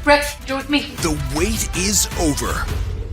Rex, you're with me. The wait is over.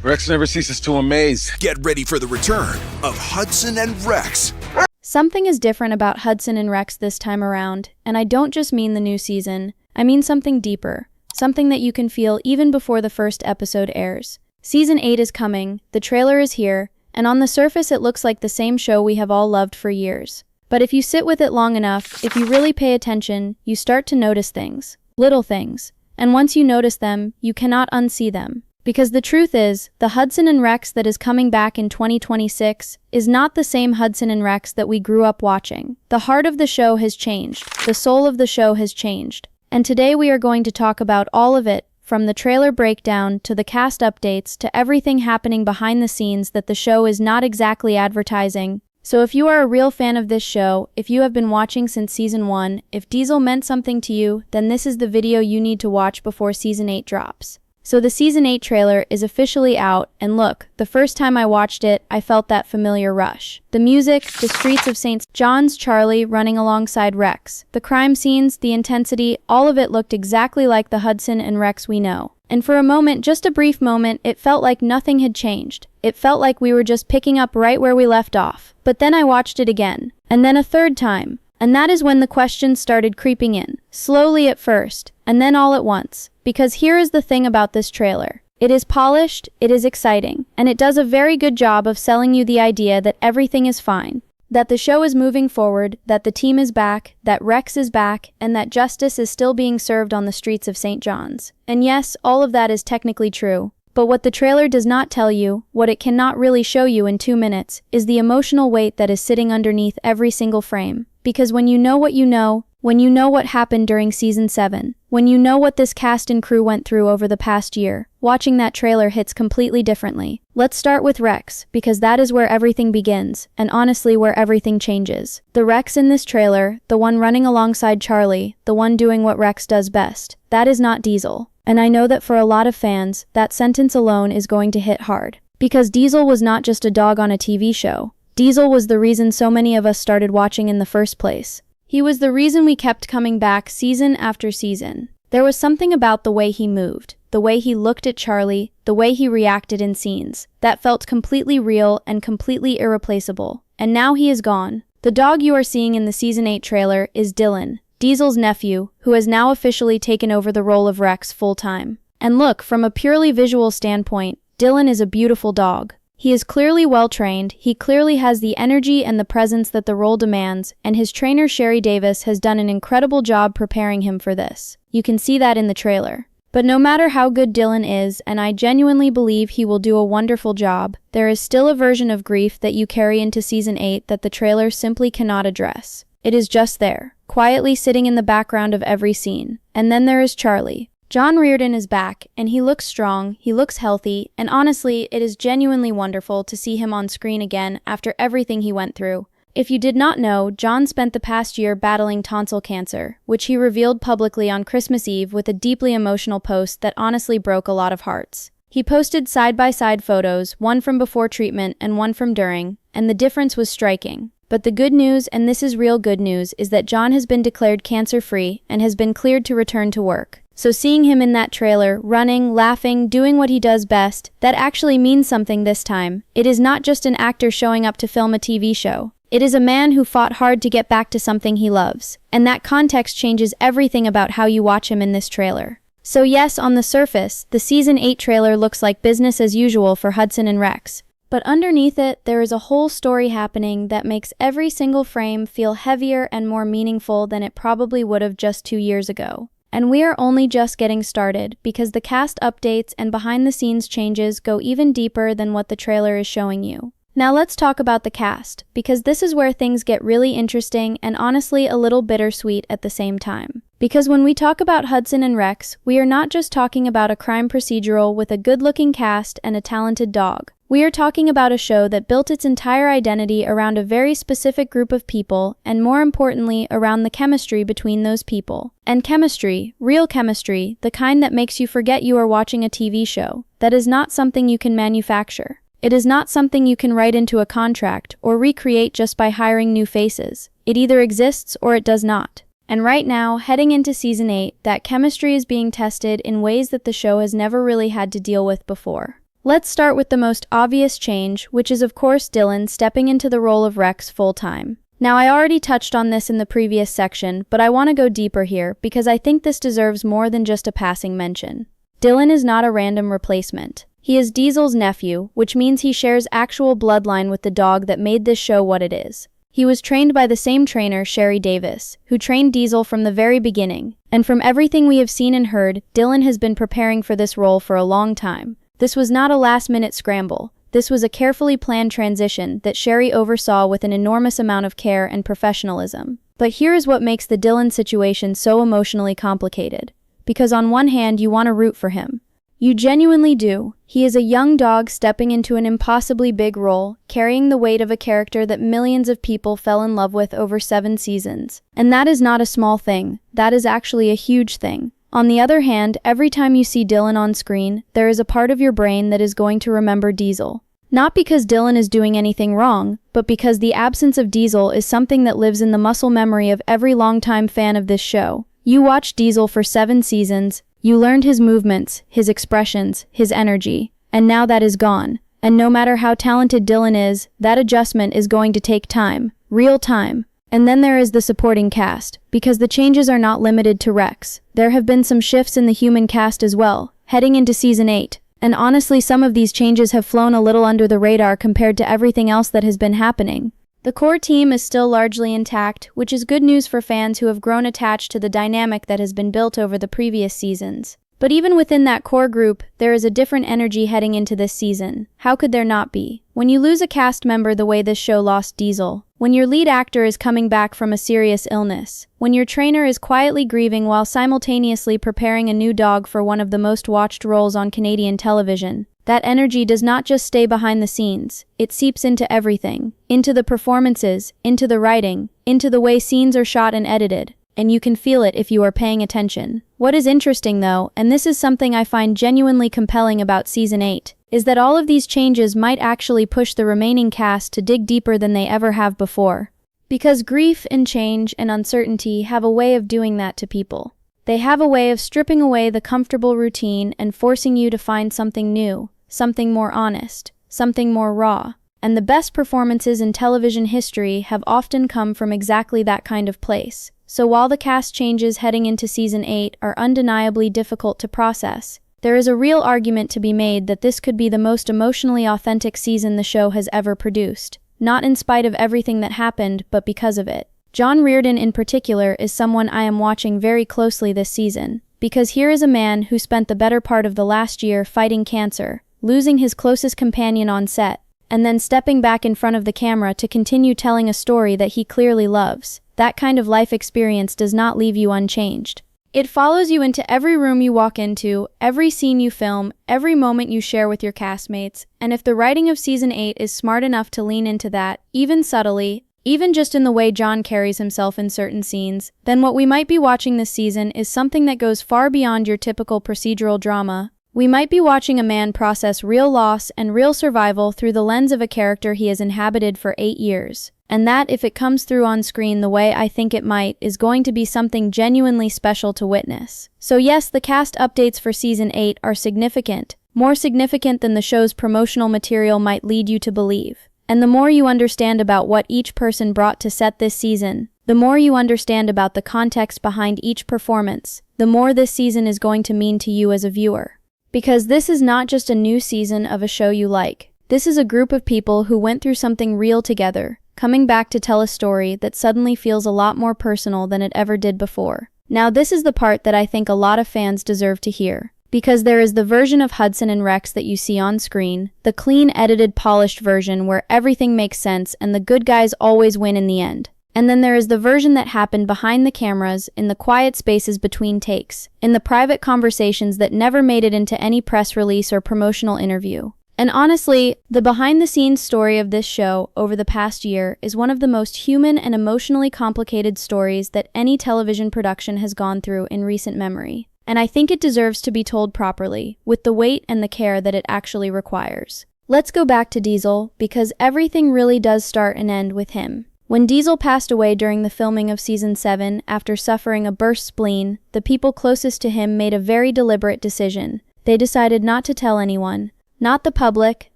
Rex never ceases to amaze. Get ready for the return of Hudson and Rex. Something is different about Hudson and Rex this time around, and I don't just mean the new season. I mean something deeper, something that you can feel even before the first episode airs. Season 8 is coming, the trailer is here, and on the surface it looks like the same show we have all loved for years. But if you sit with it long enough, if you really pay attention, you start to notice things, little things. And once you notice them, you cannot unsee them. Because the truth is, the Hudson and Rex that is coming back in 2026 is not the same Hudson and Rex that we grew up watching. The heart of the show has changed. The soul of the show has changed. And today we are going to talk about all of it, from the trailer breakdown to the cast updates to everything happening behind the scenes that the show is not exactly advertising. So if you are a real fan of this show, if you have been watching since season 1, if Diesel meant something to you, then this is the video you need to watch before season 8 drops. So the season 8 trailer is officially out, and look, the first time I watched it, I felt that familiar rush. The music, the streets of St. John's, Charlie running alongside Rex, the crime scenes, the intensity, all of it looked exactly like the Hudson and Rex we know. And for a moment, just a brief moment, it felt like nothing had changed. It felt like we were just picking up right where we left off. But then I watched it again, and then a third time. And that is when the questions started creeping in, slowly at first, and then all at once. Because here is the thing about this trailer. It is polished, it is exciting, and it does a very good job of selling you the idea that everything is fine, that the show is moving forward, that the team is back, that Rex is back, and that justice is still being served on the streets of St. John's. And yes, all of that is technically true. But what the trailer does not tell you, what it cannot really show you in 2 minutes, is the emotional weight that is sitting underneath every single frame. Because when you know what you know, when you know what happened during season 7, when you know what this cast and crew went through over the past year, watching that trailer hits completely differently. Let's start with Rex, because that is where everything begins, and honestly where everything changes. The Rex in this trailer, the one running alongside Charlie, the one doing what Rex does best, that is not Diesel. And I know that for a lot of fans, that sentence alone is going to hit hard. Because Diesel was not just a dog on a TV show. Diesel was the reason so many of us started watching in the first place. He was the reason we kept coming back season after season. There was something about the way he moved, the way he looked at Charlie, the way he reacted in scenes, that felt completely real and completely irreplaceable. And now he is gone. The dog you are seeing in the season 8 trailer is Dylan, Diesel's nephew, who has now officially taken over the role of Rex full-time. And look, from a purely visual standpoint, Dylan is a beautiful dog. He is clearly well-trained, he clearly has the energy and the presence that the role demands, and his trainer Sherry Davis has done an incredible job preparing him for this. You can see that in the trailer. But no matter how good Dylan is, and I genuinely believe he will do a wonderful job, there is still a version of grief that you carry into season 8 that the trailer simply cannot address. It is just there, quietly sitting in the background of every scene. And then there is Charlie. John Reardon is back, and he looks strong, he looks healthy, and honestly, it is genuinely wonderful to see him on screen again after everything he went through. If you did not know, John spent the past year battling tonsil cancer, which he revealed publicly on Christmas Eve with a deeply emotional post that honestly broke a lot of hearts. He posted side-by-side photos, one from before treatment and one from during, and the difference was striking. But the good news, and this is real good news, is that John has been declared cancer-free and has been cleared to return to work. So seeing him in that trailer, running, laughing, doing what he does best, that actually means something this time. It is not just an actor showing up to film a TV show. It is a man who fought hard to get back to something he loves. And that context changes everything about how you watch him in this trailer. So yes, on the surface, the season 8 trailer looks like business as usual for Hudson and Rex. But underneath it, there is a whole story happening that makes every single frame feel heavier and more meaningful than it probably would have just 2 years ago. And we are only just getting started, because the cast updates and behind-the-scenes changes go even deeper than what the trailer is showing you. Now let's talk about the cast, because this is where things get really interesting and honestly a little bittersweet at the same time. Because when we talk about Hudson and Rex, we are not just talking about a crime procedural with a good-looking cast and a talented dog. We are talking about a show that built its entire identity around a very specific group of people, and more importantly, around the chemistry between those people. And chemistry, real chemistry, the kind that makes you forget you are watching a TV show. That is not something you can manufacture. It is not something you can write into a contract or recreate just by hiring new faces. It either exists or it does not. And right now, heading into season 8, that chemistry is being tested in ways that the show has never really had to deal with before. Let's start with the most obvious change, which is of course Dylan stepping into the role of Rex full-time. Now, I already touched on this in the previous section, but I want to go deeper here because I think this deserves more than just a passing mention. Dylan is not a random replacement. He is Diesel's nephew, which means he shares actual bloodline with the dog that made this show what it is. He was trained by the same trainer, Sherry Davis, who trained Diesel from the very beginning. And from everything we have seen and heard, Dylan has been preparing for this role for a long time. This was not a last-minute scramble. This was a carefully planned transition that Sherry oversaw with an enormous amount of care and professionalism. But here is what makes the Dylan situation so emotionally complicated. Because on one hand, you want to root for him. You genuinely do. He is a young dog stepping into an impossibly big role, carrying the weight of a character that millions of people fell in love with over 7 seasons. And that is not a small thing. That is actually a huge thing. On the other hand, every time you see Dylan on screen, there is a part of your brain that is going to remember Diesel. Not because Dylan is doing anything wrong, but because the absence of Diesel is something that lives in the muscle memory of every longtime fan of this show. You watched Diesel for 7 seasons, you learned his movements, his expressions, his energy, and now that is gone. And no matter how talented Dylan is, that adjustment is going to take time, real time. And then there is the supporting cast, because the changes are not limited to Rex. There have been some shifts in the human cast as well, heading into season 8. And honestly, some of these changes have flown a little under the radar compared to everything else that has been happening. The core team is still largely intact, which is good news for fans who have grown attached to the dynamic that has been built over the previous seasons. But even within that core group, there is a different energy heading into this season. How could there not be? When you lose a cast member the way this show lost Diesel, when your lead actor is coming back from a serious illness, when your trainer is quietly grieving while simultaneously preparing a new dog for one of the most watched roles on Canadian television, that energy does not just stay behind the scenes, it seeps into everything, into the performances, into the writing, into the way scenes are shot and edited, and you can feel it if you are paying attention. What is interesting though, and this is something I find genuinely compelling about season 8, is that all of these changes might actually push the remaining cast to dig deeper than they ever have before. Because grief and change and uncertainty have a way of doing that to people. They have a way of stripping away the comfortable routine and forcing you to find something new, something more honest, something more raw. And the best performances in television history have often come from exactly that kind of place. So while the cast changes heading into season 8 are undeniably difficult to process, there is a real argument to be made that this could be the most emotionally authentic season the show has ever produced. Not in spite of everything that happened, but because of it. John Reardon in particular is someone I am watching very closely this season, because here is a man who spent the better part of the last year fighting cancer, losing his closest companion on set, and then stepping back in front of the camera to continue telling a story that he clearly loves. That kind of life experience does not leave you unchanged. It follows you into every room you walk into, every scene you film, every moment you share with your castmates, and if the writing of season 8 is smart enough to lean into that, even subtly, even just in the way John carries himself in certain scenes, then what we might be watching this season is something that goes far beyond your typical procedural drama. We might be watching a man process real loss and real survival through the lens of a character he has inhabited for 8 years. And that, if it comes through on screen the way I think it might, is going to be something genuinely special to witness. So yes, the cast updates for season 8 are significant, more significant than the show's promotional material might lead you to believe. And the more you understand about what each person brought to set this season, the more you understand about the context behind each performance, the more this season is going to mean to you as a viewer. Because this is not just a new season of a show you like. This is a group of people who went through something real together, coming back to tell a story that suddenly feels a lot more personal than it ever did before. Now this is the part that I think a lot of fans deserve to hear. Because there is the version of Hudson and Rex that you see on screen, the clean, edited, polished version where everything makes sense and the good guys always win in the end. And then there is the version that happened behind the cameras, in the quiet spaces between takes, in the private conversations that never made it into any press release or promotional interview. And honestly, the behind-the-scenes story of this show over the past year is one of the most human and emotionally complicated stories that any television production has gone through in recent memory. And I think it deserves to be told properly, with the weight and the care that it actually requires. Let's go back to Diesel, because everything really does start and end with him. When Diesel passed away during the filming of Season 7 after suffering a burst spleen, the people closest to him made a very deliberate decision. They decided not to tell anyone. Not the public,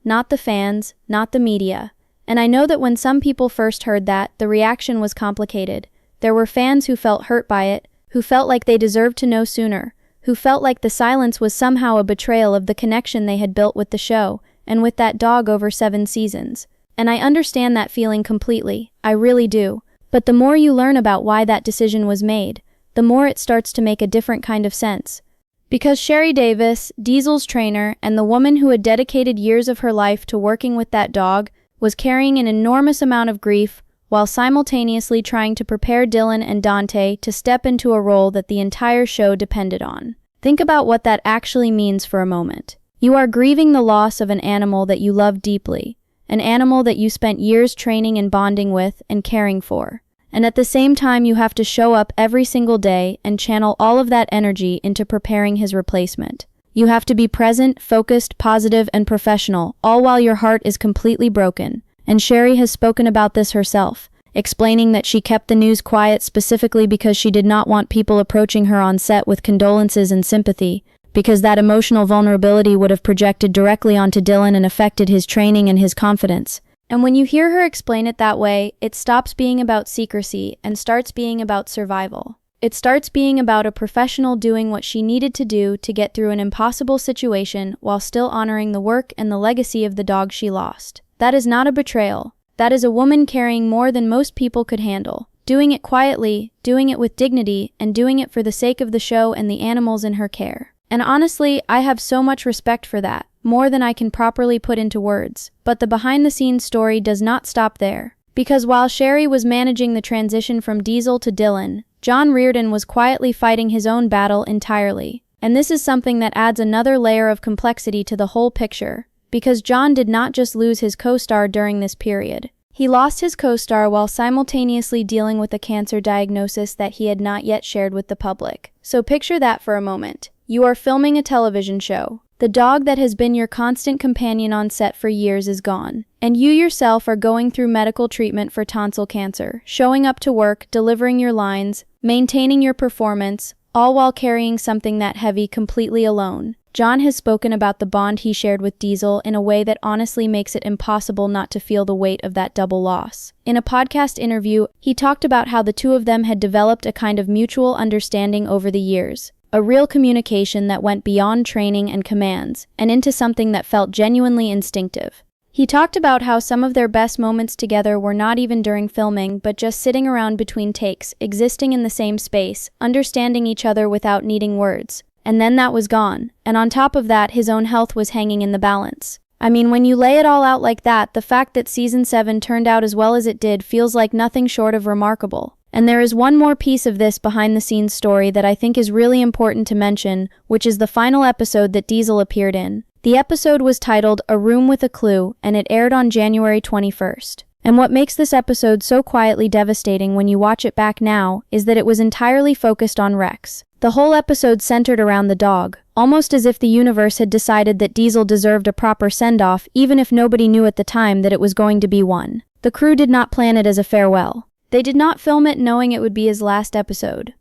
not the fans, not the media. And I know that when some people first heard that, the reaction was complicated. There were fans who felt hurt by it, who felt like they deserved to know sooner, who felt like the silence was somehow a betrayal of the connection they had built with the show, and with that dog over 7 seasons. And I understand that feeling completely, I really do. But the more you learn about why that decision was made, the more it starts to make a different kind of sense. Because Sherry Davis, Diesel's trainer, and the woman who had dedicated years of her life to working with that dog, was carrying an enormous amount of grief while simultaneously trying to prepare Dylan and Dante to step into a role that the entire show depended on. Think about what that actually means for a moment. You are grieving the loss of an animal that you love deeply, an animal that you spent years training and bonding with and caring for. And at the same time, you have to show up every single day and channel all of that energy into preparing his replacement. You have to be present, focused, positive, and professional, all while your heart is completely broken. And Sherry has spoken about this herself, explaining that she kept the news quiet specifically because she did not want people approaching her on set with condolences and sympathy, because that emotional vulnerability would have projected directly onto Dylan and affected his training and his confidence. And when you hear her explain it that way, it stops being about secrecy and starts being about survival. It starts being about a professional doing what she needed to do to get through an impossible situation while still honoring the work and the legacy of the dog she lost. That is not a betrayal. That is a woman carrying more than most people could handle. Doing it quietly, doing it with dignity, and doing it for the sake of the show and the animals in her care. And honestly, I have so much respect for that, more than I can properly put into words. But the behind-the-scenes story does not stop there. Because while Sherry was managing the transition from Diesel to Dylan, John Reardon was quietly fighting his own battle entirely. And this is something that adds another layer of complexity to the whole picture. Because John did not just lose his co-star during this period. He lost his co-star while simultaneously dealing with a cancer diagnosis that he had not yet shared with the public. So picture that for a moment. You are filming a television show. The dog that has been your constant companion on set for years is gone. And you yourself are going through medical treatment for tonsil cancer, showing up to work, delivering your lines, maintaining your performance, all while carrying something that heavy completely alone. John has spoken about the bond he shared with Diesel in a way that honestly makes it impossible not to feel the weight of that double loss. In a podcast interview, he talked about how the two of them had developed a kind of mutual understanding over the years. A real communication that went beyond training and commands, and into something that felt genuinely instinctive. He talked about how some of their best moments together were not even during filming, but just sitting around between takes, existing in the same space, understanding each other without needing words. And then that was gone. And on top of that, his own health was hanging in the balance. I mean, when you lay it all out like that, the fact that Season 7 turned out as well as it did feels like nothing short of remarkable. And there is one more piece of this behind-the-scenes story that I think is really important to mention, which is the final episode that Diesel appeared in. The episode was titled A Room with a Clue, and it aired on January 21st. And what makes this episode so quietly devastating when you watch it back now is that it was entirely focused on Rex. The whole episode centered around the dog, almost as if the universe had decided that Diesel deserved a proper send-off even if nobody knew at the time that it was going to be one. The crew did not plan it as a farewell. They did not film it knowing it would be his last episode.